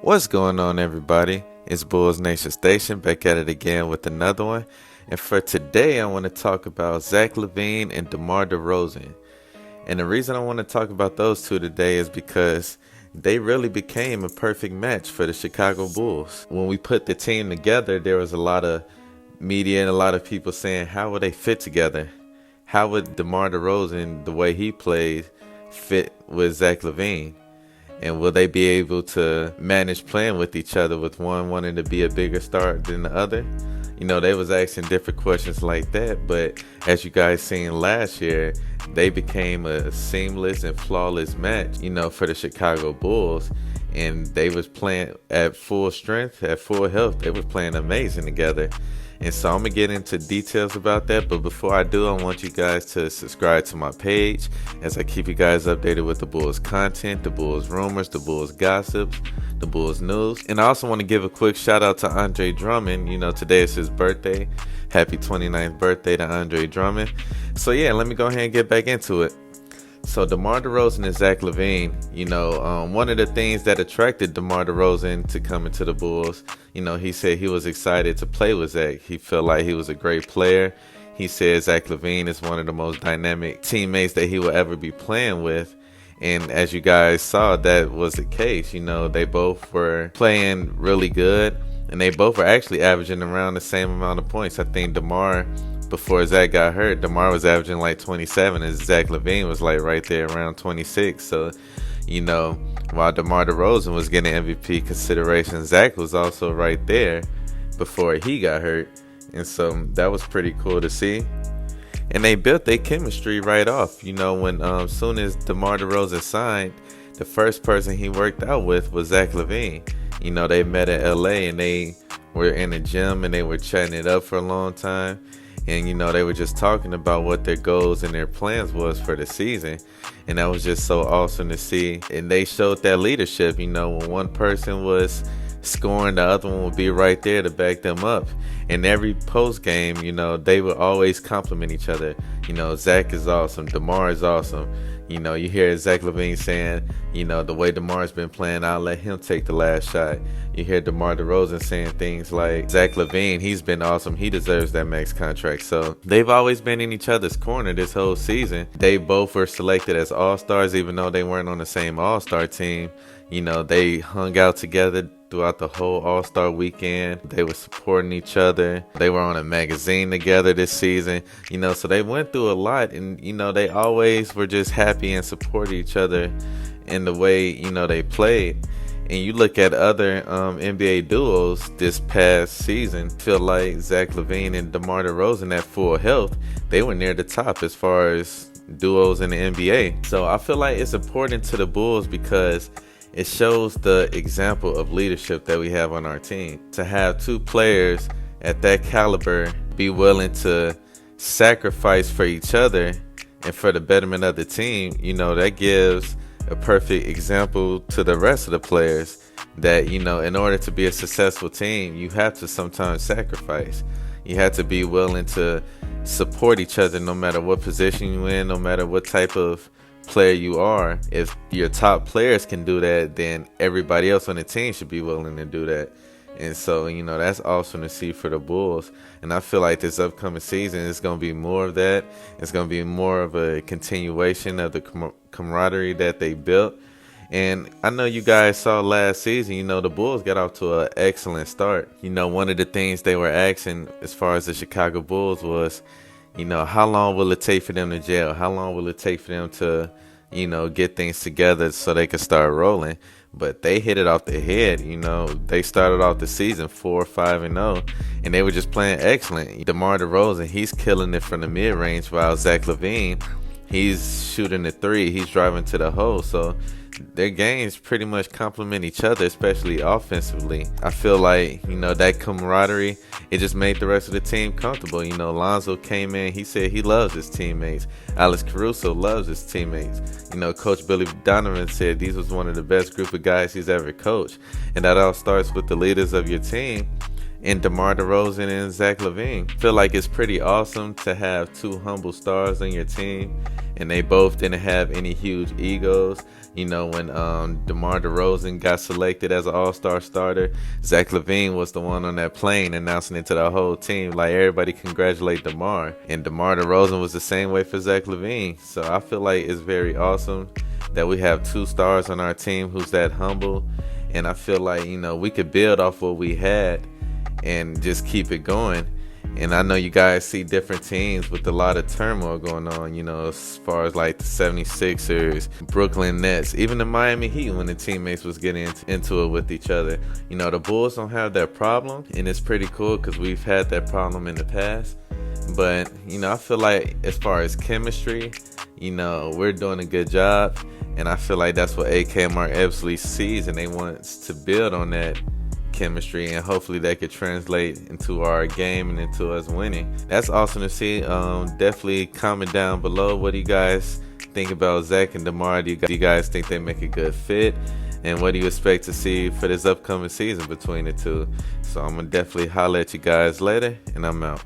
What's going on, everybody? It's Bulls Nation Station back at it again with another one. And for today, I want to talk about Zach LaVine and DeMar DeRozan. And the reason I want to talk about those two today is because they really became a perfect match for the Chicago Bulls. When we put the team together, there was a lot of media and a lot of people saying, how would they fit together? How would DeMar DeRozan, the way he played, fit with Zach LaVine? And will they be able to manage playing with each other, with one wanting to be a bigger star than the other? You know, they was asking different questions like that, but as you guys seen last year, they became a seamless and flawless match, you know, for the Chicago Bulls. And they was playing at full strength, at full health. They was playing amazing together. And so I'm going to get into details about that. But before I do, I want you guys to subscribe to my page as I keep you guys updated with the Bulls content, the Bulls rumors, the Bulls gossips, the Bulls news. And I also want to give a quick shout out to Andre Drummond. You know, today is his birthday. Happy 29th birthday to Andre Drummond. So yeah, let me go ahead and get back into it. So DeMar DeRozan and Zach LaVine, you know, one of the things that attracted DeMar DeRozan to come into the Bulls, you know, he said he was excited to play with Zach. He felt like he was a great player. He said Zach LaVine is one of the most dynamic teammates that he will ever be playing with. And as you guys saw, that was the case. You know, they both were playing really good, and they both were actually averaging around the same amount of points. I think DeMar, before Zach got hurt, DeMar was averaging like 27, and Zach LaVine was like right there around 26. So, you know, while DeMar DeRozan was getting MVP consideration, Zach was also right there before he got hurt. And so that was pretty cool to see. And they built their chemistry right off. You know, when soon as DeMar DeRozan signed, the first person he worked out with was Zach LaVine. You know, they met in LA and they were in the gym and they were chatting it up for a long time. And, you know, they were just talking about what their goals and their plans was for the season. And that was just so awesome to see. And they showed that leadership. You know, when one person was scoring, the other one would be right there to back them up. And every post game, you know, they would always compliment each other. You know, Zach is awesome. DeMar is awesome. You know, you hear Zach LaVine saying, you know, the way DeMar's been playing, I'll let him take the last shot. You hear DeMar DeRozan saying things like, Zach LaVine, he's been awesome. He deserves that max contract. So they've always been in each other's corner this whole season. They both were selected as all-stars, even though they weren't on the same all-star team. You know, they hung out together throughout the whole All-Star weekend. They were supporting each other. They were on a magazine together this season. You know, so they went through a lot, and, you know, they always were just happy and supported each other in the way, you know, they played. And you look at other NBA duos this past season, feel like Zach LaVine and DeMar DeRozan at full health, they were near the top as far as duos in the NBA. So I feel like it's important to the Bulls because it shows the example of leadership that we have on our team. To have two players at that caliber be willing to sacrifice for each other and for the betterment of the team, you know, that gives a perfect example to the rest of the players that, you know, in order to be a successful team, you have to sometimes sacrifice. You have to be willing to support each other no matter what position you're in, no matter what type of player you are. If your top players can do that, then everybody else on the team should be willing to do that. And so, you know, that's awesome to see for the Bulls. And I feel like this upcoming season is going to be more of that. It's going to be more of a continuation of the camaraderie that they built. And I know you guys saw last season, you know, the Bulls got off to an excellent start. You know, one of the things they were asking as far as the Chicago Bulls was, you know, how long will it take for them to gel? How long will it take for them to, you know, get things together so they can start rolling? But they hit it off the head. You know, they started off the season 4-5-0, and they were just playing excellent. DeMar DeRozan, he's killing it from the mid-range, while Zach LaVine, he's shooting the three. He's driving to the hole. So their games pretty much complement each other, especially offensively. I feel like, you know, that camaraderie, it just made the rest of the team comfortable. You know, Lonzo came in, he said he loves his teammates. Alex Caruso loves his teammates. You know, Coach Billy Donovan said these was one of the best group of guys he's ever coached. And that all starts with the leaders of your team. And DeMar DeRozan and Zach LaVine. Feel like it's pretty awesome to have two humble stars on your team, and they both didn't have any huge egos. When DeMar DeRozan got selected as an All-Star starter, Zach LaVine was the one on that plane announcing it to the whole team. Like, everybody congratulate DeMar. And DeMar DeRozan was the same way for Zach LaVine. So I feel like it's very awesome that we have 2 stars on our team who's that humble. And I feel like, we could build off what we had and just keep it going. And I know you guys see different teams with a lot of turmoil going on, as far as like the 76ers, Brooklyn Nets, even the Miami Heat when the teammates was getting into it with each other. The Bulls don't have that problem, and it's pretty cool because we've had that problem in the past. But, I feel like as far as chemistry, we're doing a good job. And I feel like that's what AK and Mark Epsley sees, and they want to build on that chemistry, and hopefully that could translate into our game and into us winning. That's awesome to see. Definitely comment down below, what do you guys think about Zach and DeMar? Do you guys think they make a good fit, and what do you expect to see for this upcoming season between the two? So I'm gonna definitely holler at you guys later, and I'm out.